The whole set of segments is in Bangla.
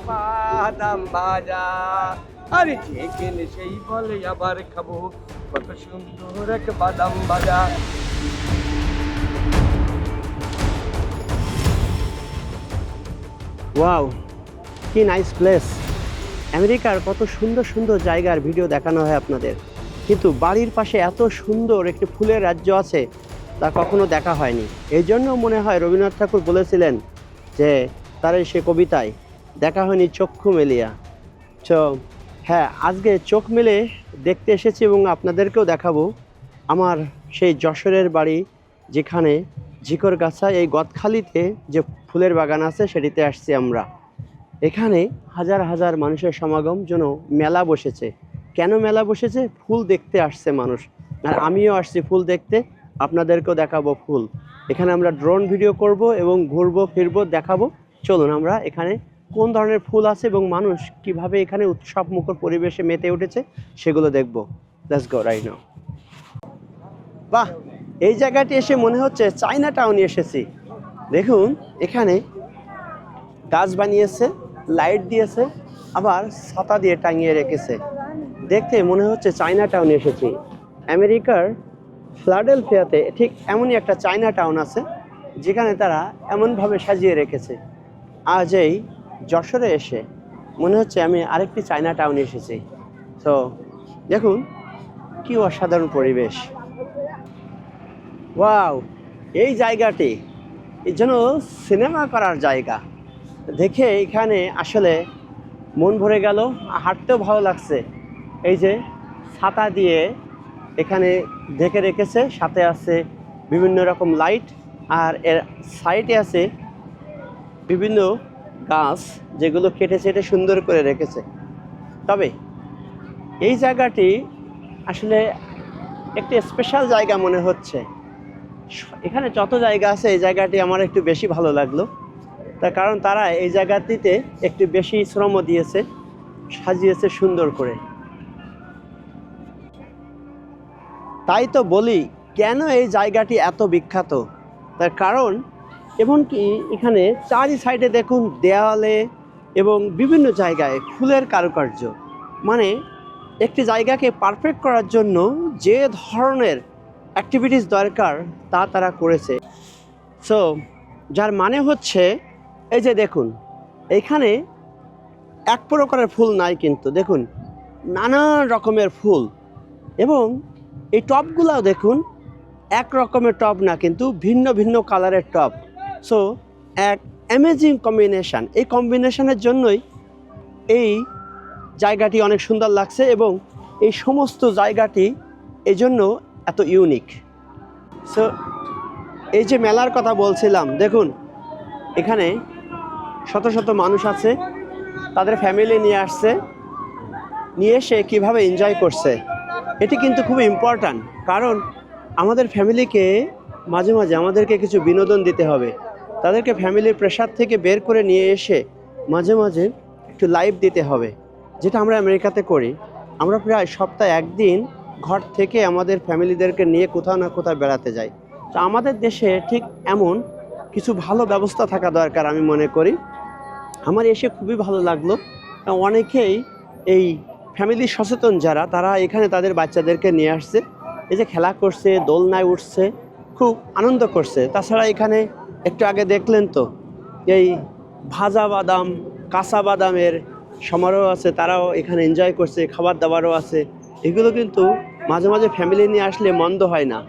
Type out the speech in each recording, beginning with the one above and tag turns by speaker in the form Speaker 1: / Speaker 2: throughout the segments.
Speaker 1: বাদাম ভাজা। আরে যে কেনে সেই বলে আবার খাবো, কত সুন্দর এক বাদাম ভাজা।
Speaker 2: ওয়াও, কি নাইস প্লেস। আমেরিকার কত সুন্দর সুন্দর জায়গার ভিডিও দেখানো হয় আপনাদের, কিন্তু বাড়ির পাশে এত সুন্দর একটি ফুলের রাজ্য আছে তা কখনো দেখা হয়নি। এই জন্য মনে হয় রবীন্দ্রনাথ ঠাকুর বলেছিলেন যে তার সে কবিতায়, দেখা হয়নি চক্ষু মেলিয়া। তো হ্যাঁ, আজকে চোখ মেলে দেখতে এসেছি এবং আপনাদেরকেও দেখাবো আমার সেই যশোরের বাড়ি, যেখানে ঝিকরগাছা এই গদখালিতে যে ফুলের বাগান আছে সেটিতে আসছি আমরা। এখানে হাজার হাজার মানুষের সমাগম, যেন মেলা বসেছে। কেন মেলা বসেছে? ফুল দেখতে আসছে মানুষ, আর আমিও আসছি ফুল দেখতে, আপনাদেরকেও দেখাবো ফুল। এখানে আমরা ড্রোন ভিডিও করব এবং ঘুরবো ফিরবো দেখাবো। চলুন আমরা এখানে কোন ধরনের ফুল আছে এবং মানুষ কিভাবে এখানে উৎসব মুখর পরিবেশে মেতে উঠেছে সেগুলো দেখব। Let's go right now. বাহ, এই জায়গাটি এসে মনে হচ্ছে চায়না টাউনে এসেছি। দেখুন এখানে গাছ বানিয়েছে, লাইট দিয়েছে, আবার ছাতা দিয়ে টাঙিয়ে রেখেছে। দেখতে মনে হচ্ছে চায়না টাউনে এসেছি। আমেরিকার ফিলাডেলফিয়াতে ঠিক এমনই একটা চায়না টাউন আছে, যেখানে তারা এমনভাবে সাজিয়ে রেখেছে। আজ এই যশোরে এসে মনে হচ্ছে আমি আরেকটি চায়না টাউনে এসেছি। তো দেখুন কি অসাধারণ পরিবেশ। ওয়াও, এই জায়গাটি যেন সিনেমা করার জায়গা। দেখে এখানে আসলে মন ভরে গেল, হাঁটতেও ভালো লাগছে। এই যে ছাতা দিয়ে এখানে ঢেকে রেখেছে, সাথে আছে বিভিন্ন রকম লাইট, আর এর সাইডে আছে বিভিন্ন গাছ যেগুলো কেটে ছেটে সুন্দর করে রেখেছে। তবে এই জায়গাটি আসলে একটি স্পেশাল জায়গা মনে হচ্ছে। এখানে যত জায়গা আছে এই জায়গাটি আমার একটু বেশি ভালো লাগলো, তার কারণ তারা এই জায়গাটিতে একটু বেশি শ্রম দিয়েছে, সাজিয়েছে সুন্দর করে। তাই তো বলি কেন এই জায়গাটি এত বিখ্যাত। তার কারণ এমনকি এখানে চারি সাইডে দেখুন দেওয়ালে এবং বিভিন্ন জায়গায় ফুলের কারুকার্য। মানে একটি জায়গাকে পারফেক্ট করার জন্য যে ধরনের অ্যাক্টিভিটিস দরকার তা তারা করেছে। সো যার মানে হচ্ছে এই যে দেখুন এইখানে এক প্রকারের ফুল নাই, কিন্তু দেখুন নানান রকমের ফুল, এবং এই টবগুলাও দেখুন এক রকমের টব না, কিন্তু ভিন্ন ভিন্ন কালারের টব। সো এক অ্যামেজিং কম্বিনেশান। এই কম্বিনেশনের জন্যই এই জায়গাটি অনেক সুন্দর লাগছে, এবং এই সমস্ত জায়গাটি এই জন্য এত ইউনিক। সো এই যে মেলার কথা বলছিলাম, দেখুন এখানে শত শত মানুষ আছে, তাদের ফ্যামিলি নিয়ে আসছে, নিয়ে এসে কীভাবে এনজয় করছে। এটি কিন্তু খুব ইম্পর্ট্যান্ট, কারণ আমাদের ফ্যামিলিকে মাঝে মাঝে আমাদেরকে কিছু বিনোদন দিতে হবে। তাদেরকে ফ্যামিলির প্রেশার থেকে বের করে নিয়ে এসে মাঝে মাঝে একটু লাইভ দিতে হবে, যেটা আমরা আমেরিকাতে করি। আমরা প্রায় সপ্তাহে একদিন ঘর থেকে আমাদের ফ্যামিলিদেরকে নিয়ে কোথাও না কোথাও বেড়াতে যাই। তো আমাদের দেশে ঠিক এমন কিছু ভালো ব্যবস্থা থাকা দরকার আমি মনে করি। আমার এসে খুবই ভালো লাগলো। অনেকেই এই ফ্যামিলি সচেতন যারা, তারা এখানে তাদের বাচ্চাদেরকে নিয়ে আসছে, এই যে খেলা করছে, দোলনায় উঠছে, খুব আনন্দ করছে। তাছাড়া এখানে একটু আগে দেখলেন তো এই ভাজা বাদাম, কাঁচা বাদামের সমারোহ আছে, তারাও এখানে এনজয় করছে, খাবার দাবারও আছে। এগুলো কিন্তু মাঝে মাঝে ফ্যামিলি নিয়ে আসলে মন্দ হয় না।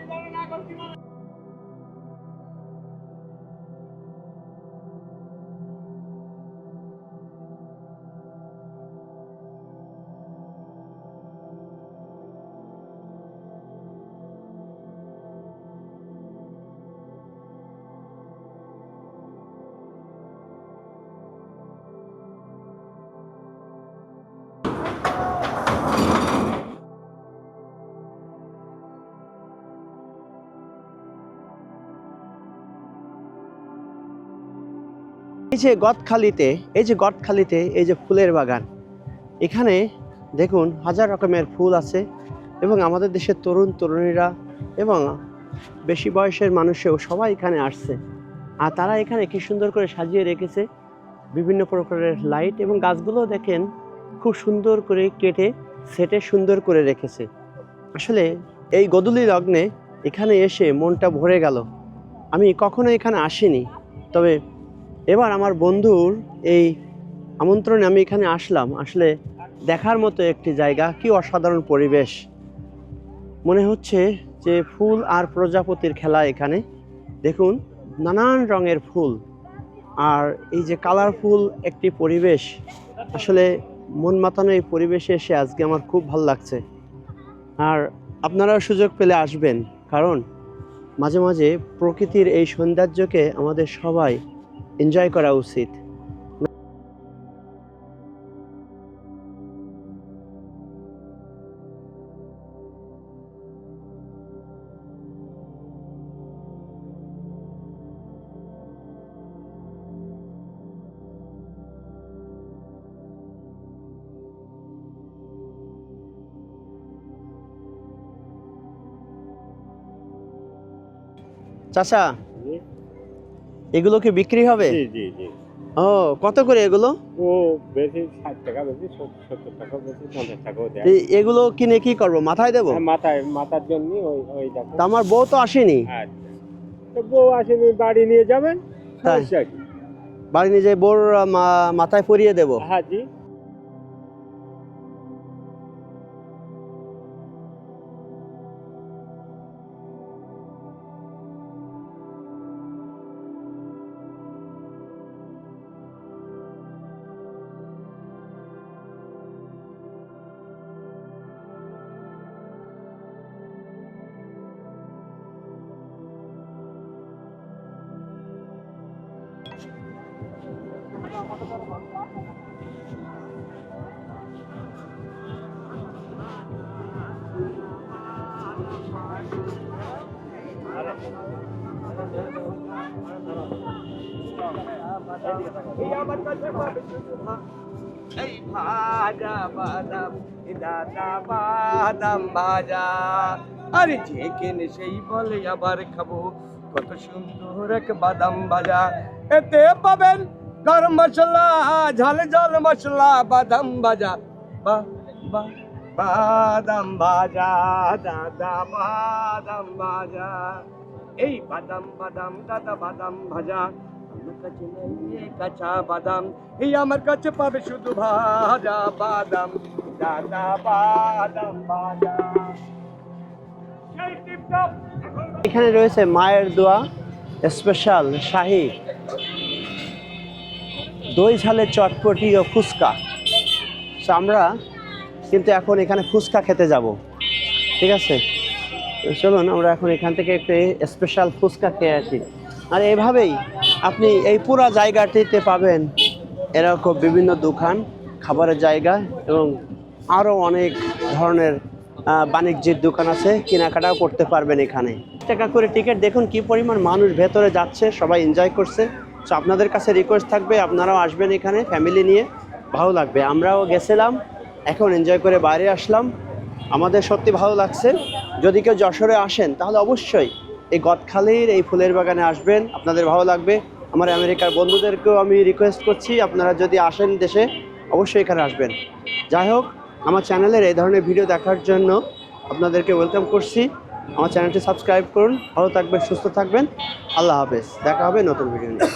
Speaker 2: এই যে গদখালিতে, এই যে ফুলের বাগান, এখানে দেখুন হাজার রকমের ফুল আছে, এবং আমাদের দেশের তরুণ তরুণীরা এবং বেশি বয়সের মানুষেও সবাই এখানে আসছে, আর তারা এখানে কি সুন্দর করে সাজিয়ে রেখেছে। বিভিন্ন প্রকারের লাইট, এবং গাছগুলো দেখেন খুব সুন্দর করে কেটে সেটে সুন্দর করে রেখেছে। আসলে এই গোধূলি লগ্নে এখানে এসে মনটা ভরে গেল। আমি কখনো এখানে আসিনি, তবে এবার আমার বন্ধুর এই আমন্ত্রণে আমি এখানে আসলাম। আসলে দেখার মতো একটি জায়গা, কি অসাধারণ পরিবেশ। মনে হচ্ছে যে ফুল আর প্রজাপতির খেলা এখানে। দেখুন নানান রঙের ফুল, আর এই যে কালারফুল একটি পরিবেশ, আসলে মন মাতানো এই পরিবেশে এসে আজকে আমার খুব ভালো লাগছে। আর আপনারাও সুযোগ পেলে আসবেন, কারণ মাঝে মাঝে প্রকৃতির এই সৌন্দর্যকে আমাদের সবাই এনজয় করা উচিত। চাচা, এগুলো কি বিক্রি হবে?
Speaker 3: জি জি জি।
Speaker 2: ও, কত করে এগুলো?
Speaker 3: ও বেশি 60 টাকা, বেশি 70 টাকা, বেশি 50 টাকাও দেয়।
Speaker 2: এগুলো কিনে কি করব, মাথায় দেবো?
Speaker 3: হ্যাঁ, মাথার জন্য ওই দেখো।
Speaker 2: তা আমার বউ তো আসেনি।
Speaker 3: আচ্ছা, তো বউ আসেনি, বাড়ি নিয়ে যাবেন,
Speaker 2: তাই?
Speaker 3: সমস্যা কি?
Speaker 2: বাড়ি নিয়ে যাই, বউর মাথায় পরিয়ে দেবো।
Speaker 3: হ্যাঁ জি।
Speaker 1: এই আমার কাছে পাবে শুধু এই ভাজা বাদাম, দাদা বাদাম ভাজা। আরে যে কেনে সেই বলে আবার খাবো, কত সুন্দর এক বাদাম ভাজা। এতে পাবেন গরম মশলা, ঝাল ঝাল মশলা, বাদাম ভাজা। বা বা বাদাম ভাজা, দাদা বাদাম ভাজা। এই বাদাম বাদাম দাদা বাদাম ভাজা, আমার কাছে নেই কাঁচা বাদাম। এই আমার কাছে পাবে শুধু ভাজা বাদাম, দাদা বাদাম ভাজা। সেই টিপটপ।
Speaker 2: এখানে রয়েছে মায়ের দোয়া স্পেশাল শাহী দই ঝালের চটপটি ও ফুচকা। তো আমরা কিন্তু এখন এখানে ফুচকা খেতে যাব, ঠিক আছে? তো চলুন আমরা এখন এখান থেকে একটু স্পেশাল ফুচকা খেয়ে আসি। আর এভাবেই আপনি এই পুরো জায়গাটিতে পাবেন এরকম বিভিন্ন দোকান, খাবারের জায়গা, এবং আরও অনেক ধরনের বাণিজ্যিক দোকান আছে, কেনাকাটাও করতে পারবেন এখানে। টাকা করে টিকিট, দেখুন কি পরিমাণ মানুষ ভেতরে যাচ্ছে, সবাই এনজয় করছে। তো আপনাদের কাছে রিকোয়েস্ট থাকবে আপনারাও আসবেন এখানে ফ্যামিলি নিয়ে, ভালো লাগবে। আমরাও গেছিলাম, এখন এনজয় করে বাইরে আসলাম, আমাদের সত্যি ভালো লাগছে। যদি কেউ যশোরে আসেন তাহলে অবশ্যই এই গদখালির এই ফুলের বাগানে আসবেন, আপনাদের ভালো লাগবে। আমার আমেরিকার বন্ধুদেরকেও আমি রিকোয়েস্ট করছি, আপনারা যদি আসেন দেশে অবশ্যই এখানে আসবেন। যাই হোক, আমার চ্যানেলের এই ধরনের ভিডিও দেখার জন্য আপনাদেরকে ওয়েলকাম করছি। আমার চ্যানেলটি সাবস্ক্রাইব করুন। ভালো থাকবেন, সুস্থ থাকবেন। আল্লাহ হাফেজ, দেখা হবে নতুন ভিডিও নিয়ে।